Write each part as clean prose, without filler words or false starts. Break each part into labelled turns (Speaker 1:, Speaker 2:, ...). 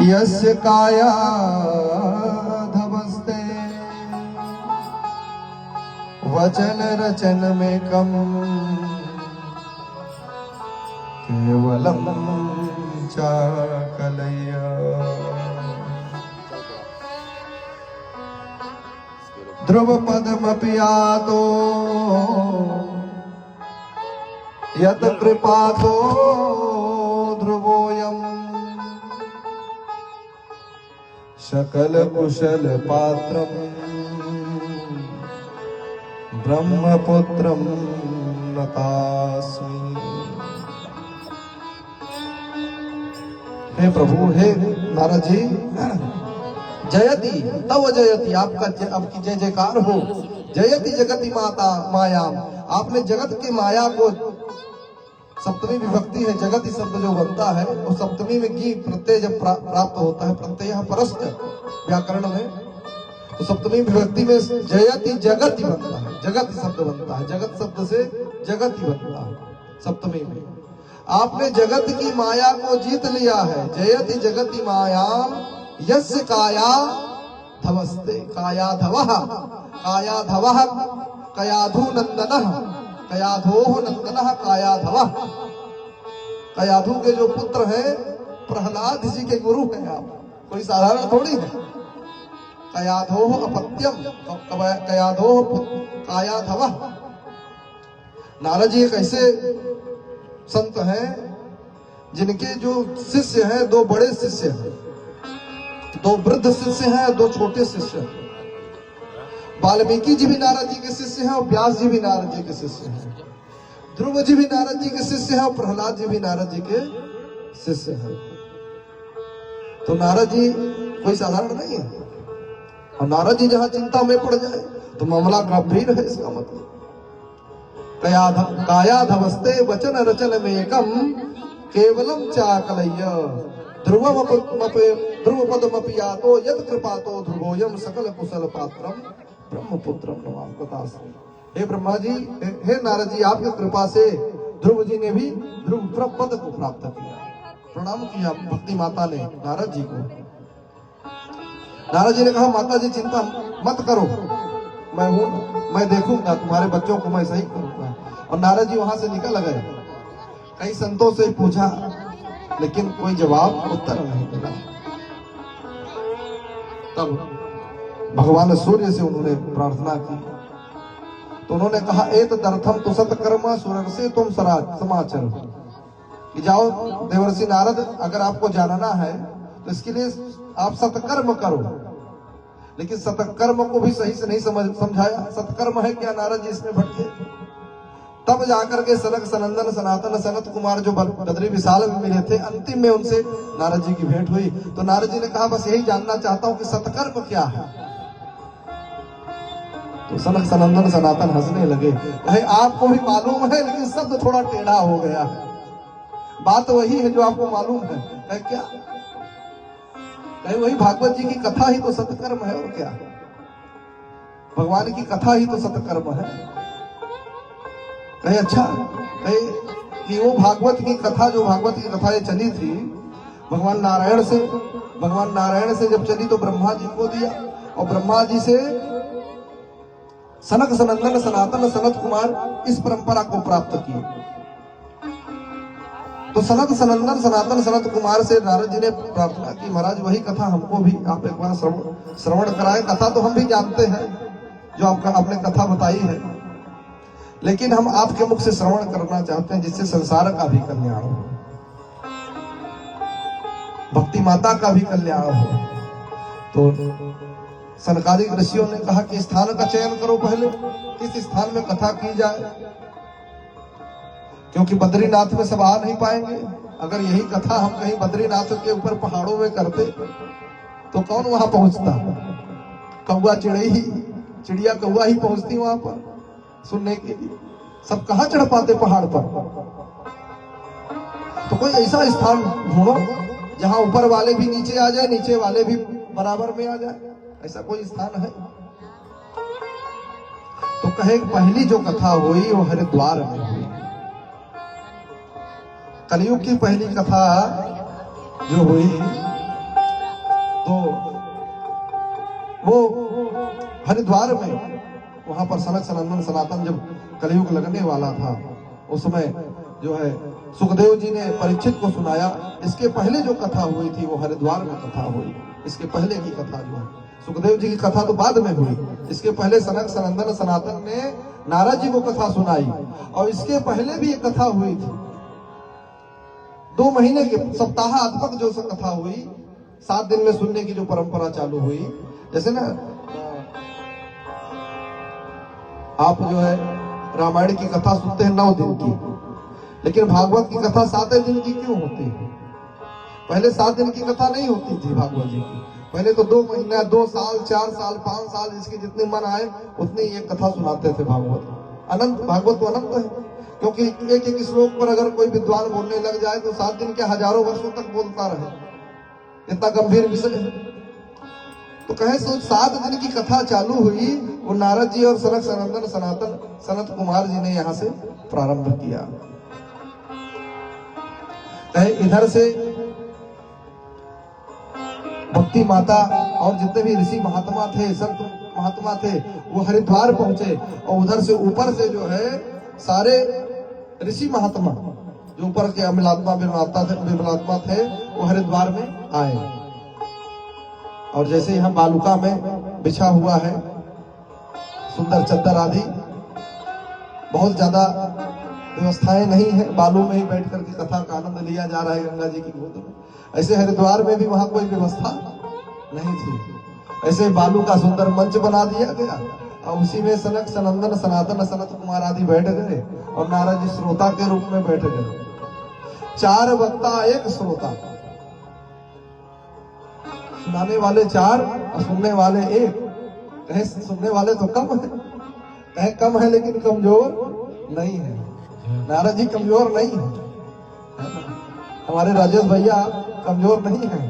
Speaker 1: यस्य काया धवस्ते वचन रचन में कम केवलम चाकलया। ध्रुव पदमपि यातो यत कृपातो ध्रुवोऽयम् सकल कुशल पात्रम् ब्रह्मपुत्रम् नतास्मि। हे प्रभु, हे नारद जी, जयति तव जयति, आपकी जय जयकार हो। जयति जगति माता मायाम, आपने जगत की माया को, सप्तमी विभक्ति है, जगति शब्द जो बनता है वो सप्तमी में की प्रत्यय जब प्राप्त होता है, प्रत्यय परस्त व्याकरण में, तो सप्तमी विभक्ति में जयति जगति बनता है, जगत शब्द बनता है, जगत शब्द से जगति बनता है सप्तमी में। आपने जगत की माया को जीत लिया है। जयति जगति मायाम यस्य काया धवस्ते, काया धवः, काया धवः कयाधु नंदनः, कयाधोः नंदनः कायाधवः। कयाधु के जो पुत्र हैं प्रहलाद जी के गुरु हैं आप, कोई साधारण थोड़ी है। कयाधोः अपत्यम, कयाधोः कायाधवः। नारद जी एक ऐसे संत हैं जिनके जो शिष्य हैं, दो बड़े शिष्य हैं, दो वृद्ध शिष्य हैं, दो छोटे शिष्य हैं। वाल्मीकि जी भी नारद जी के शिष्य हैं और व्यास जी भी नारद जी के शिष्य हैं। ध्रुव जी भी नारद जी के शिष्य हैं और प्रहलाद जी भी नारद जी के शिष्य हैं। तो नारद जी कोई साधारण नहीं है। और नारद जी जहां चिंता में पड़ जाए तो मामला गंभीर है, इसका मतलब। काया धवस्ते वचन रचन में एकम केवलम चाकलय्य। ध्रुव पदमपि यातो यत् कृपातो ध्रुवोऽयम् सकल कुशल पात्रम ब्रह्मपुत्रम नमामि। हे ब्रह्मा जी, हे नारद जी, आपकी कृपा से ध्रुव जी ने भी ध्रुव पद को प्राप्त किया। प्रणाम किया भक्ति माता ने नारद जी को। नारद जी ने कहा, माता जी चिंता मत करो, मैं हूं, मैं देखूंगा तुम्हारे बच्चों को, मैं सही करूंगा। और नारद जी वहां से निकल गए। कई संतों से पूछा लेकिन कोई जवाब उत्तर नहीं मिला। तब भगवान सूर्य से उन्होंने प्रार्थना की, तो उन्होंने कहा, एतदर्थम तु सत्कर्म सुरर्षि तुम समाचर, कि जाओ देवर्षि नारद, अगर आपको जानना है तो इसके लिए आप सत्कर्म करो। लेकिन सत्कर्म को भी सही से नहीं समझाया। सत्कर्म है क्या, नारद जी इसमें भटके। तब जाकर के सनक सनंदन सनातन सनत कुमार जो बद्री विशाल में मिले थे, अंतिम में उनसे नारद जी की भेंट हुई। तो नारद जी ने कहा, बस यही जानना चाहता हूं कि सत्कर्म क्या है। तो सनक सनंदन सनातन हंसने लगे, कहे आपको भी मालूम है लेकिन शब्द थोड़ा टेढ़ा हो गया। बात वही है जो आपको मालूम है। कहे क्या? कहे वही भागवत जी की कथा ही तो सत्कर्म है, और क्या? भगवान की कथा ही तो सत्कर्म है। कहे अच्छा, कहे कि वो भागवत की कथा, जो भागवत की कथा ये चली थी भगवान नारायण से जब चली तो ब्रह्मा जी को दिया, और ब्रह्मा जी से सनक सनंदन सनातन सनत कुमार इस परंपरा को प्राप्त की। तो सनक सनंदन सनातन सनत कुमार से नारद जी ने प्रार्थना की, महाराज वही कथा हमको भी आप एक बार श्रवण कराए। कथा तो हम भी जानते हैं जो आपने कथा बताई है, लेकिन हम आपके मुख से श्रवण करना चाहते हैं जिससे संसार का भी कल्याण हो, भक्ति माता का भी कल्याण हो। तो सनकादिक ऋषियों ने कहा कि स्थान का चयन करो, पहले किस स्थान में कथा की जाए, क्योंकि बद्रीनाथ में सब आ नहीं पाएंगे। अगर यही कथा हम कहीं बद्रीनाथ के ऊपर पहाड़ों में करते तो कौन वहां पहुंचता? कौआ चिड़िया कौआ ही पहुंचती वहां पर सुनने के लिए। सब कहां चढ़ पाते पहाड़ पर? तो कोई ऐसा स्थान ढूंढो जहां ऊपर वाले भी नीचे आ जाए, नीचे वाले भी बराबर में आ जाए। ऐसा कोई स्थान है? तो कहे पहली जो कथा हुई वो हरिद्वार में हुई। कलयुग की पहली कथा जो हुई वो हरिद्वार में वहां पर सनक सनंदन सनातन जब कलयुग लगने वाला था, उस समय जो है सुखदेव जी ने परीक्षित को सुनाया। इसके पहले जो कथा हुई थी वो हरिद्वार में कथा हुई। इसके पहले की कथा जो है, सुखदेव जी की कथा तो बाद में हुई, इसके पहले सनक सनंदन सनातन ने नारद जी को कथा सुनाई। और इसके पहले भी एक कथा हुई थी, 2 महीने के सप्ताहात्मक जो कथा हुई, 7 दिन में सुनने की जो परंपरा चालू हुई। जैसे ना आप जो है रामायण की कथा सुनते हैं 9 दिन की, लेकिन भागवत की कथा 7 दिन की क्यों होती है? पहले 7 दिन की कथा नहीं होती थी भागवत जी की, पहले तो 2 महीना, 2 साल, 4 साल, 5 साल, जिसके जितने मन आए उतनी ये कथा सुनाते थे भागवत। अनंत भागवत तो अनंत है, क्योंकि एक एक श्लोक पर अगर कोई विद्वान बोलने लग जाए तो 7 दिन के हजारों वर्षों तक बोलता रहे, इतना गंभीर विषय है। तो कहे सो 7 दिन की कथा चालू हुई, वो नारद जी और सनक सनंदन सनातन सनत कुमार जी ने यहाँ से प्रारंभ किया। कहे इधर से भक्ति माता और जितने भी ऋषि महात्मा थे, संत महात्मा थे, वो हरिद्वार पहुंचे। और उधर से ऊपर से जो है सारे ऋषि महात्मा जो ऊपर के अमिलात्मा विमलात्मा थे वो हरिद्वार में आए। और जैसे यहाँ बालुका में बिछा हुआ है सुंदर चद्दर आदि, बहुत ज्यादा व्यवस्थाएं नहीं है, बालू में ही बैठ करके कथा का आनंद लिया जा रहा है गंगा जी की गोद में। ऐसे हरिद्वार में भी वहां कोई व्यवस्था नहीं थी, ऐसे बालू का सुंदर मंच बना दिया गया और उसी में सनक सनंदन सनातन सनत कुमार आदि बैठ गए और नारद जी श्रोता के रूप में बैठ गए। 4 वक्ता 1 श्रोता, सुनाने वाले 4 और सुनने वाले 1। कहे सुनने वाले तो कम है, कहे कम है लेकिन कमजोर नहीं है। नारद जी कमजोर नहीं है, हमारे राजेश भैया कमजोर नहीं है।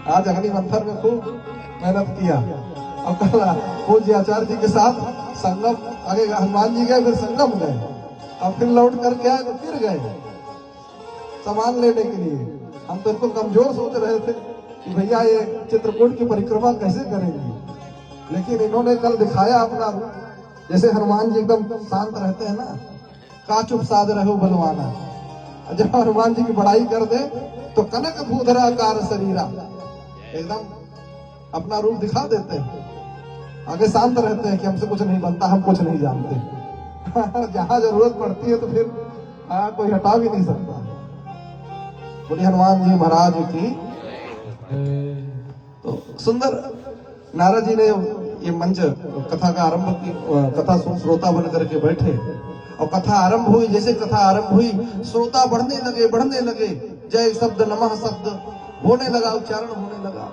Speaker 1: आज अग्नि मंथन में खूब मेहनत किया और कल पूज्य आचार्य जी के साथ संगम, आगे हनुमान जी गए, फिर संगम गए और फिर लौट करके आए तो फिर गए सामान लेने के लिए। हम तो इनको कमजोर सोच रहे थे कि भैया ये चित्रकूट की परिक्रमा कैसे करेंगे, लेकिन इन्होंने कल दिखाया अपना रूप। जैसे हनुमान जी एकदम शांत रहते हैं ना, का चुप साध रहो बलवाना, जब हनुमान जी की बड़ाई कर दे तो कनक भूधराकार शरीरा, एकदम अपना रूप दिखा देते हैं। आगे शांत रहते हैं कि हमसे कुछ नहीं बनता, हम कुछ नहीं जानते। जहां जरूरत पड़ती है तो फिर कोई हटा भी नहीं सकता। बोले हनुमान जी महाराज की। तो सुंदर नारद जी ने ये मंच कथा का आरंभ की, कथा श्रोता बन करके बैठे और कथा आरंभ हुई। जैसे कथा आरंभ हुई श्रोता बढ़ने लगे, जय शब्द नमः शब्द होने लगा, उच्चारण होने लगा।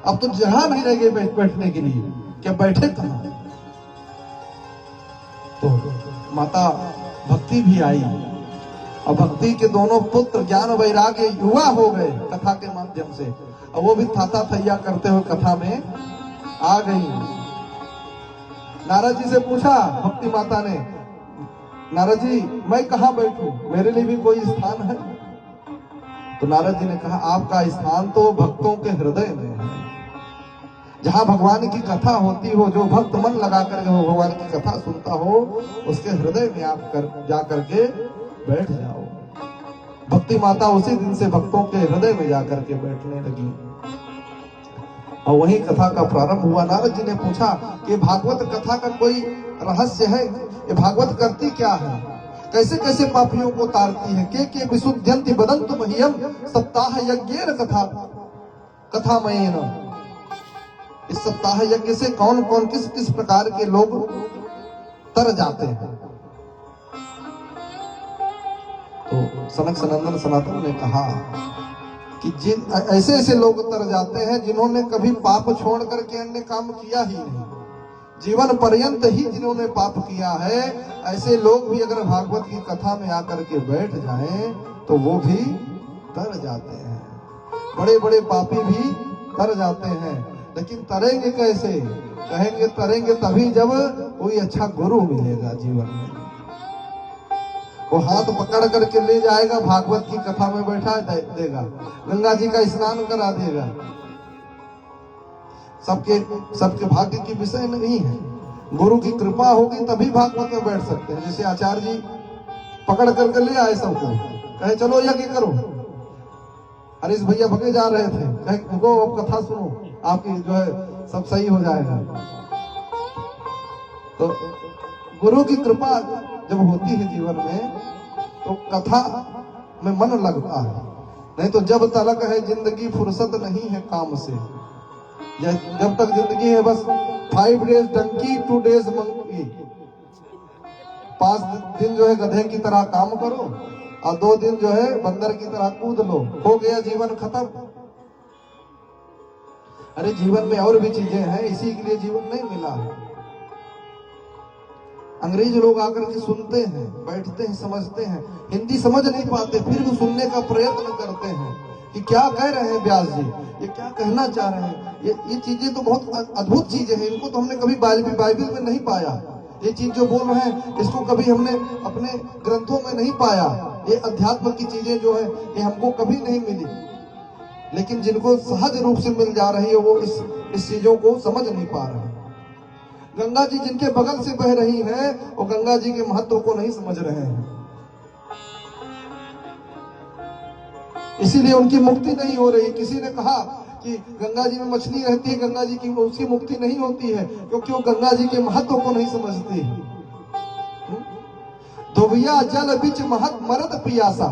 Speaker 1: अब तो जगह नहीं रह गई बैठने के लिए, क्या बैठे कहां? तो माता भक्ति भी आई और भक्ति के दोनों पुत्र ज्ञान वैराग्य युवा हो गए कथा के माध्यम से, और वो भी थाता थैया करते हुए कथा में आ गई। नारद जी से पूछा भक्ति माता ने, नारद जी मैं कहाँ बैठूं, मेरे लिए भी कोई स्थान है? तो नारद जी ने कहा आपका स्थान तो भक्तों के हृदय में है। जहां भगवान की कथा होती हो, जो भक्त मन लगा करके भगवान की कथा सुनता हो, उसके हृदय में आप जा करके बैठ जाओ। भक्ति माता उसी दिन से भक्तों के हृदय में जाकर के बैठने लगी और वही कथा का प्रारंभ हुआ। नारद जी ने पूछा कि भागवत कथा का कोई रहस्य है? ये भागवत करती क्या है, कैसे कैसे पापियों को तारती है? के विशुद्ध्यन्ति वदन्तु मह्यम सप्ताह यज्ञेन कथा कथामयेन। इस सप्ताह यज्ञ से कौन कौन किस किस प्रकार के लोग तर जाते हैं? तो सनक सनंदन सनातन ने कहा कि जिन ऐसे ऐसे लोग तर जाते हैं जिन्होंने कभी पाप छोड़ करके अन्य काम किया ही नहीं, जीवन पर्यंत ही जिन्होंने पाप किया है, ऐसे लोग भी अगर भागवत की कथा में आकर के बैठ जाएं तो वो भी तर जाते हैं। बड़े बड़े पापी भी तर जाते हैं, लेकिन तरेंगे कैसे? कहेंगे तरेंगे तभी जब कोई अच्छा गुरु मिलेगा जीवन में, वो हाथ पकड़ करके ले जाएगा, भागवत की कथा में बैठा देगा, गंगा जी का स्नान करा देगा, सबके सबके भाग्य की विषय नहीं है। गुरु की कृपा होगी तभी भागवत में बैठ सकते हैं। जैसे आचार्य जी पकड़ करके ले आए सबको, कहे चलो यज्ञ करो। हरीश भैया भगे जा रहे थे, कहे रुको अब कथा सुनो, आपकी जो है सब सही हो जाएगा। तो गुरु की कृपा जब होती है जीवन में तो कथा में मन लगता है, नहीं तो जब तलक है जिंदगी फुर्सत नहीं है काम से। जब तक जिंदगी है बस 5 डेज डंकी 2 डेज मंकी, 5 दिन जो है गधे की तरह काम करो और 2 दिन जो है बंदर की तरह कूद लो, हो गया जीवन खत्म। अरे जीवन में और भी चीजें हैं, इसी के लिए जीवन नहीं मिला है। अंग्रेज लोग आकर के सुनते हैं, बैठते हैं, समझते हैं, हिंदी समझ नहीं पाते, फिर भी सुनने का प्रयत्न करते हैं कि क्या कह रहे हैं व्यास जी, ये क्या कहना चाह रहे हैं। ये चीजें तो बहुत अद्भुत चीजें हैं, इनको तो हमने कभी बाइबल में नहीं पाया। ये चीज जो बोल रहे हैं इसको कभी हमने अपने ग्रंथों में नहीं पाया। ये अध्यात्म की चीजें जो है ये हमको कभी नहीं मिली, लेकिन जिनको सहज रूप से मिल जा रही है वो इस चीजों को समझ नहीं पा रहे। गंगा जी जिनके बगल से बह रही हैं वो गंगा जी के महत्व को नहीं समझ रहे हैं, इसीलिए उनकी मुक्ति नहीं हो रही। किसी ने कहा कि गंगा जी में मछली रहती है, गंगा जी की उसकी मुक्ति नहीं होती है क्योंकि वो गंगा जी के महत्व को नहीं समझती। धोबिया जल बीच महत मरद पियासा,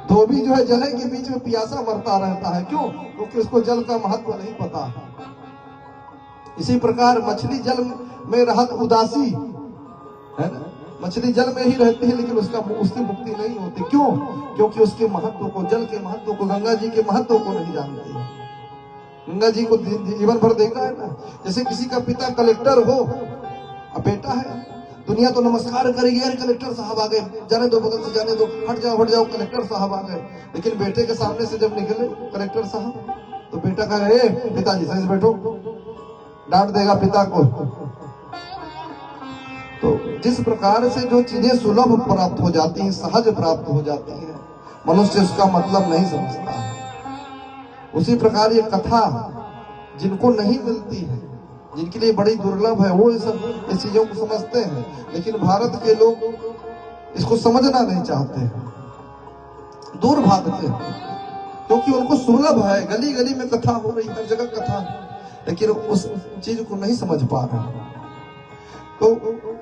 Speaker 1: धोबी जो है जल के बीच में पियासा मरता रहता है। क्यों? क्योंकि उसको जल का महत्व नहीं पता है। इसी प्रकार मछली जल में रहत उदासी है ना, मछली जल में ही रहती है लेकिन उसकी मुक्ति नहीं होती। क्यों? क्योंकि उसके महत्व को, जल के महत्व को, गंगा जी के महत्व को नहीं जानती है। गंगा जी को जीवन भर देखा है ना। जैसे किसी का पिता कलेक्टर हो, अब बेटा है, दुनिया तो नमस्कार करेगी, यार कलेक्टर साहब आ गए, जाने दो बगल से जाने दो, हट जाओ कलेक्टर साहब आ गए। लेकिन बेटे के सामने से जब निकले कलेक्टर साहब तो बेटा कह रहे पिताजी सही से बैठो, डांट देगा पिता को। तो जिस प्रकार से जो चीजें सुलभ प्राप्त हो जाती हैं, सहज प्राप्त हो जाती हैं, मनुष्य उसका मतलब नहीं समझता है। उसी प्रकार ये कथा जिनको नहीं मिलती है, जिनके लिए बड़ी दुर्लभ है, वो इस चीजों को समझते हैं। लेकिन भारत के लोग इसको समझना नहीं चाहते हैं, दूर भागते हैं, क्योंकि उनको सुलभ है। गली गली में कथा हो रही, हर जगह कथा है, लेकिन उस चीज को नहीं समझ पा रहे। तो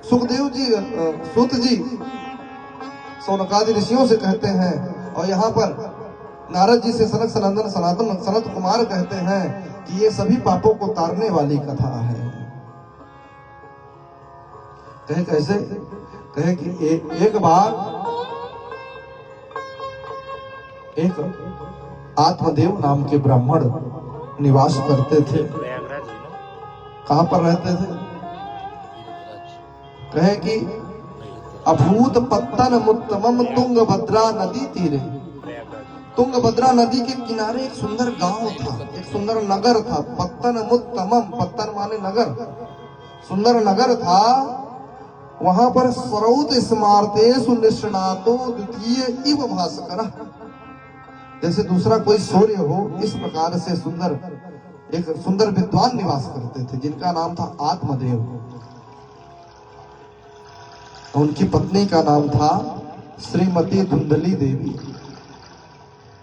Speaker 1: सुखदेव जी, सूत जी सौनकादि ऋषियों से कहते हैं, और यहाँ पर नारद जी से सनक सनंदन सनत कुमार कहते हैं कि ये सभी पापों को तारने वाली कथा है। कहे कैसे? कहे कि एक बार एक आत्मदेव नाम के ब्राह्मण निवास करते थे। कहां पर रहते थे? कहे कि अभूत पत्तन मुत्तमम तुंगभद्रा नदी तीरे, तुंगभद्रा नदी के किनारे एक सुंदर गांव था, एक सुंदर नगर था। पत्तन मुत्तमम, पत्तन माने नगर, सुंदर नगर था। वहां पर सरौत स्मारते सुनिष्णातो द्वितीय इव भास्कर, जैसे दूसरा कोई सूर्य हो, इस प्रकार से एक सुंदर विद्वान निवास करते थे जिनका नाम था आत्मदेव। उनकी पत्नी का नाम था श्रीमती धुंधली देवी।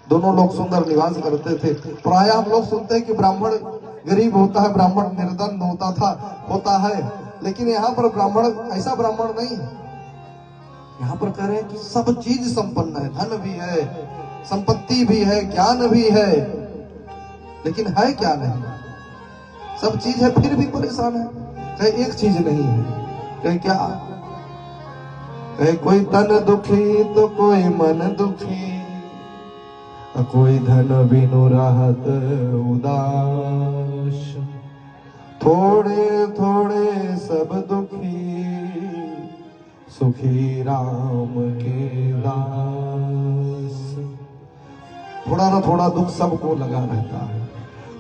Speaker 1: दोनों लोग सुंदर निवास करते थे। प्राय हम लोग सुनते हैं कि ब्राह्मण गरीब होता है, ब्राह्मण निर्धन होता है, लेकिन यहाँ पर ब्राह्मण ऐसा ब्राह्मण नहीं है। यहाँ पर कह रहे हैं कि सब चीज संपन्न है, धन भी है, संपत्ति भी है, ज्ञान भी है, लेकिन है क्या नहीं? सब चीज है फिर भी परेशान है। कहे एक चीज नहीं है। कहे क्या? कहे कोई तन दुखी तो कोई मन दुखी, कोई धन बिनु रहत उदास, थोड़े थोड़े सब दुखी, सुखी राम के दास। थोड़ा ना थोड़ा दुख सबको लगा रहता है,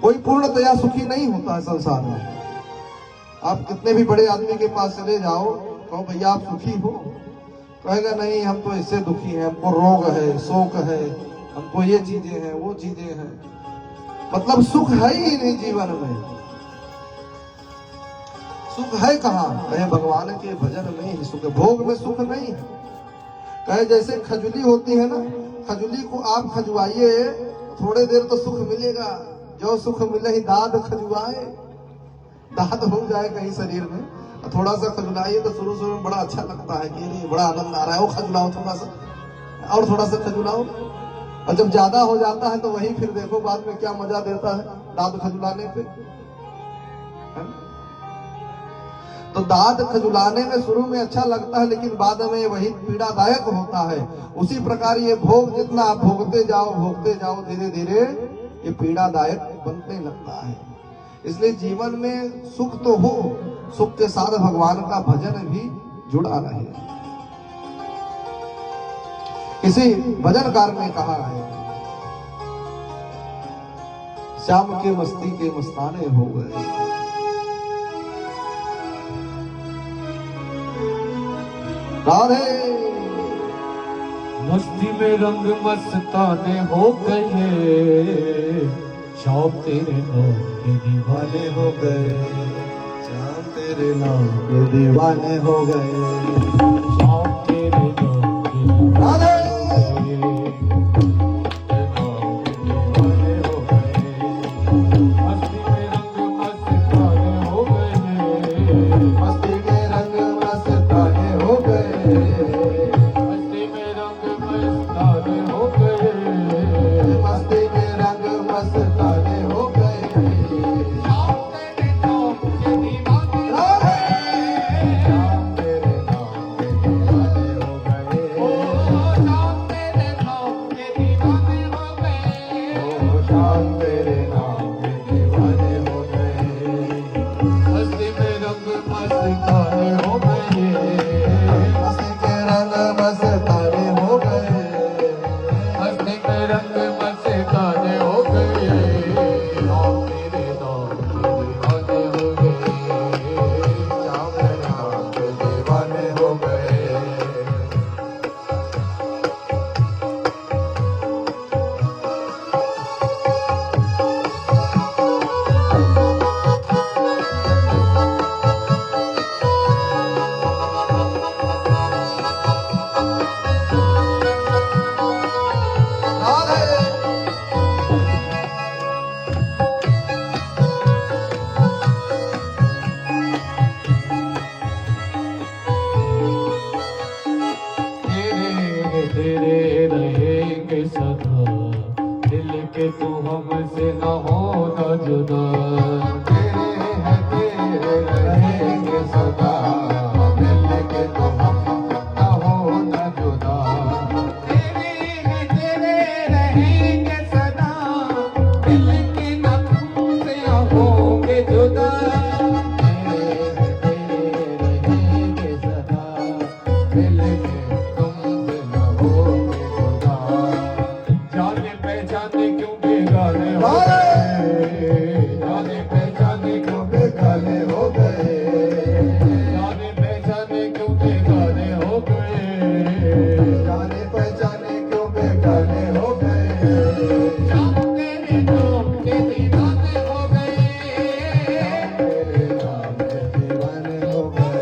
Speaker 1: कोई पूर्णतया सुखी नहीं होता है संसार में। आप कितने भी बड़े आदमी के पास चले जाओ, कहो भैया आप सुखी हो, कहेगा नहीं हम तो इससे दुखी हैं, हमको रोग है, शोक है, हमको ये चीजें हैं, वो चीजें हैं। मतलब सुख है ही नहीं जीवन में। सुख है कहाँ? कहे भगवान के भजन में ही सुख है, भोग में सुख नहीं है। कहे जैसे खजुली होती है ना, खजुली को आप खजुआइए थोड़े देर तो सुख मिलेगा, जो सुख मिले ही दाद खजुआए, दाद हो जाए कहीं शरीर में, थोड़ा सा खजुलाइए तो शुरू शुरू में बड़ा अच्छा लगता है कि नहीं बड़ा आनंद आ रहा है, वो खजुलाओ थोड़ा सा और थोड़ा सा खजुलाओ, और जब ज्यादा हो जाता है तो वही फिर देखो बाद में क्या मजा देता है दाद खजुलाने पे। तो दाद खजुलाने में शुरू में अच्छा लगता है, लेकिन बाद में वही पीड़ादायक होता है। उसी प्रकार ये भोग जितना आप भोगते जाओ धीरे धीरे ये पीड़ादायक बनने लगता है। इसलिए जीवन में सुख तो हो, सुख के साथ भगवान का भजन भी जुड़ा रहे। किसी भजनकार ने कहा है, श्याम के मस्ती के मस्ताने हो गए। राधे
Speaker 2: मस्ती में रंग मस्ताने हो गए, शाम तेरे नाम के दीवाने हो गए,
Speaker 1: श्याम तेरे नाम के दीवाने हो गए,
Speaker 2: शाम तेरे नाम के
Speaker 1: राधे
Speaker 2: तेरे रहेंगे सदा, दिल के तू हमसे न हो न जुदा,
Speaker 1: तेरे रहेंगे सदा, दिल के तो हम न हो न जुदा,
Speaker 2: तेरे रहेंगे सदा, दिल के न तुमसे होंगे जुदा,
Speaker 1: रहेंगे सदा, दिल के
Speaker 2: जाने पहचाने क्यों बेगाने हो गए, जाने पहचाने क्यों
Speaker 1: बेगाने हो गए,
Speaker 2: जाने पहचाने क्यों बेगाने हो गए,
Speaker 1: जाने पहचाने क्यों बेगाने हो गए,
Speaker 2: शाम तेरे नाम के दीवाने हो गए,
Speaker 1: तेरे नाम के दीवाने हो गए,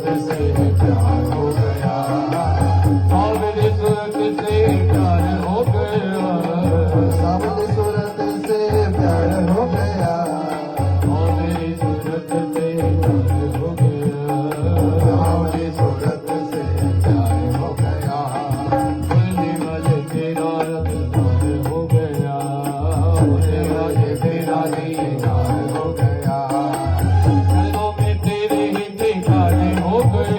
Speaker 2: सूरत से प्यार हो गया, सावरी सूरत से प्यार हो गया,
Speaker 1: सावरी सूरत से प्यार हो गया,
Speaker 2: सावरी सूरत से प्यार हो गया,
Speaker 1: सावरी सूरत से प्यार हो गया,
Speaker 2: बोलने वाले तेरा दरबार हो गया, बोलने वाले तेरा दीदार हो गया, चरणों में तेरे ही दीवाने हो गए,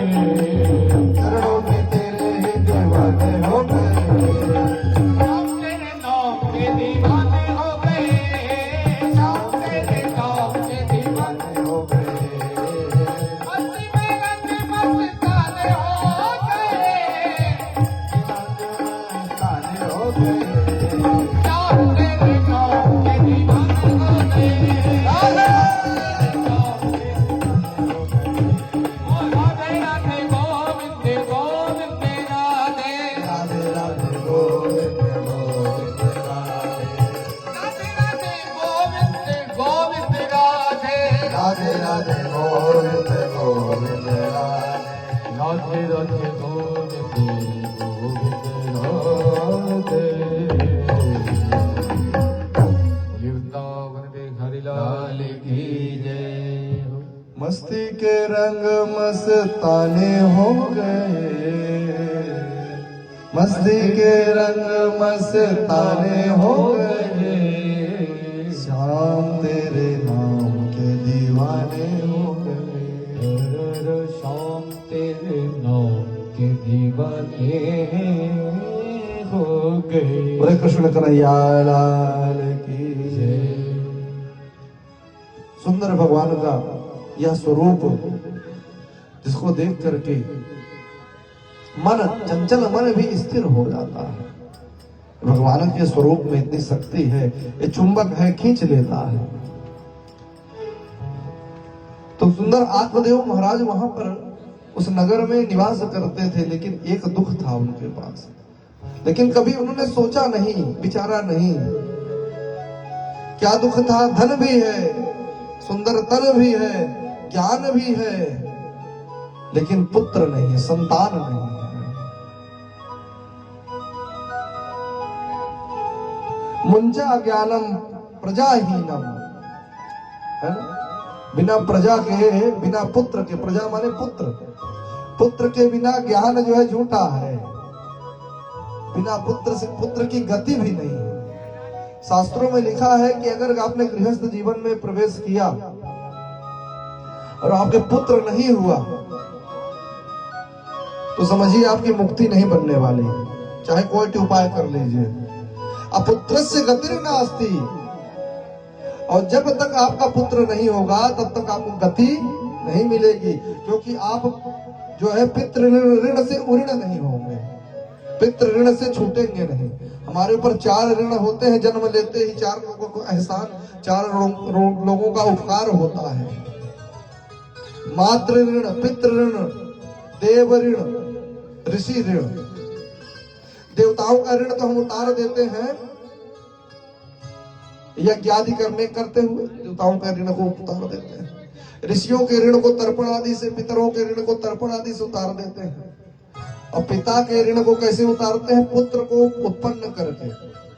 Speaker 1: चरणों में तेरे ही दीवाने हो गए,
Speaker 2: हम तेरे नाम के दीवाने हो गए, हम तेरे नाम के दीवाने
Speaker 1: हो गए,
Speaker 2: मस्ती में रंग मस्ताने हो गए,
Speaker 1: ताने हो गए,
Speaker 2: हम तेरे नाम के दीवाने हो गए, राधे राधे गोविंद गोविंद राधे,
Speaker 1: राधे राधे गोविंद गोविंद राधे,
Speaker 2: राधे राधे गोविंद गोविंद राधे,
Speaker 1: राधे राधे गोविंद गोविंद राधे,
Speaker 2: वृंदावन में हरिलाल की जय हो।
Speaker 1: मस्ती के रंग मस्ताने हो गए, मस्ती के रंग मस्ताने हो गए, श्याम तेरे नाम के दीवाने हो गए,
Speaker 2: शाम तेरे नाम के दीवाने हो गए।
Speaker 1: बोले कृष्ण कन्हैया लाल की जय। सुंदर भगवान का यह स्वरूप जिसको देख करके मन, चंचल मन भी स्थिर हो जाता है। भगवान के स्वरूप में इतनी शक्ति है, ये चुंबक है, खींच लेता है। तो सुंदर आत्मदेव महाराज वहां पर उस नगर में निवास करते थे, लेकिन एक दुख था उनके पास। लेकिन कभी उन्होंने सोचा नहीं, विचारा नहीं। क्या दुख था? धन भी है, सुंदर तन भी है, ज्ञान भी है, लेकिन पुत्र नहीं है, संतान नहीं है। मुंजा ज्ञानम प्रजाहीनम, है ना? बिना प्रजा के, बिना पुत्र के, प्रजा माने पुत्र, पुत्र के बिना ज्ञान जो है झूठा है। बिना पुत्र से पुत्र की गति भी नहीं है। शास्त्रों में लिखा है कि अगर आपने गृहस्थ जीवन में प्रवेश किया और आपके पुत्र नहीं हुआ तो समझिए आपकी मुक्ति नहीं बनने वाली, चाहे कोई उपाय कर लीजिए। अपुत्रस्य गतिर् नास्ति, और जब तक आपका पुत्र नहीं होगा तब तक आपको गति नहीं मिलेगी, क्योंकि आप जो है पितृ ऋण से उऋण नहीं होंगे, पितृ ऋण से छूटेंगे नहीं। हमारे ऊपर 4 ऋण होते हैं, जन्म लेते ही 4 लोगों को एहसान, 4 लोगों का उपकार होता है। मातृ ऋण, पितृ ऋण, देव ऋण, ऋषि ऋण। देवताओं का ऋण तो हम उतार देते हैं यज्ञ आदि करते हुए, देवताओं का ऋण को उतार देते हैं। ऋषियों के ऋण को तर्पण आदि से, पितरों के ऋण को तर्पण आदि से उतार देते हैं। और पिता के ऋण को कैसे उतारते हैं? पुत्र को उत्पन्न करके।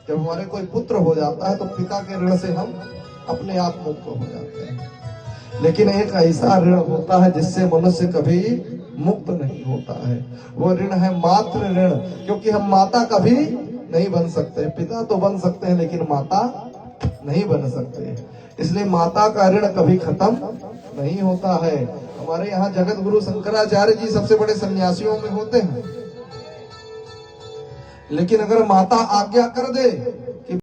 Speaker 1: जब हमारे कोई पुत्र हो जाता है तो पिता के ऋण से हम अपने आप मुक्त हो जाते हैं। लेकिन एक ऐसा ऋण होता है जिससे मनुष्य कभी मुक्त नहीं होता है, वो ऋण है मातृ ऋण। क्योंकि हम माता कभी नहीं बन सकते, पिता तो बन सकते हैं लेकिन माता नहीं बन सकते। इसलिए माता का ऋण कभी खत्म नहीं होता है। हमारे यहाँ जगत गुरु शंकराचार्य जी सबसे बड़े सन्यासियों में होते हैं, लेकिन अगर माता आज्ञा कर दे कि